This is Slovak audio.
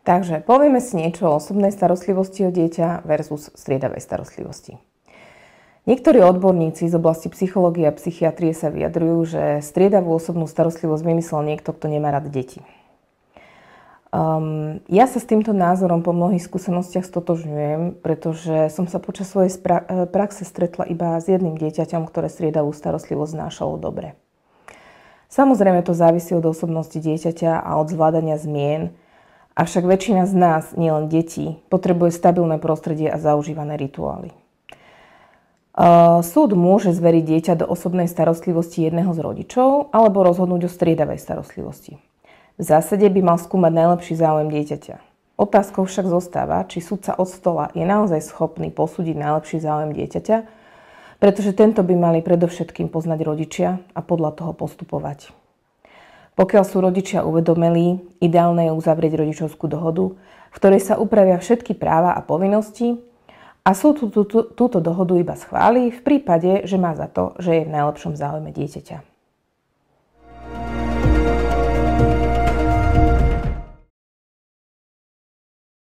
Takže povieme si niečo o osobnej starostlivosti o dieťa versus striedavej starostlivosti. Niektorí odborníci z oblasti psychológie a psychiatrie sa vyjadrujú, že striedavú osobnú starostlivosť vymyslel niekto, kto nemá rád deti. Ja sa s týmto názorom po mnohých skúsenostiach stotožňujem, pretože som sa počas svojej praxe stretla iba s jedným dieťaťom, ktoré striedavú starostlivosť znášalo dobre. Samozrejme to závisí od osobnosti dieťaťa a od zvládania zmien, avšak väčšina z nás, nielen detí, potrebuje stabilné prostredie a zaužívané rituály. Súd môže zveriť dieťa do osobnej starostlivosti jedného z rodičov alebo rozhodnúť o striedavej starostlivosti. V zásade by mal skúmať najlepší záujem dieťaťa. Otázkou však zostáva, či sudca od stola je naozaj schopný posúdiť najlepší záujem dieťaťa, pretože tento by mali predovšetkým poznať rodičia a podľa toho postupovať. Pokiaľ sú rodičia uvedomelí, ideálne je uzavrieť rodičovskú dohodu, v ktorej sa upravia všetky práva a povinnosti a súd túto dohodu iba schváli v prípade, že má za to, že je v najlepšom záujme dieťaťa.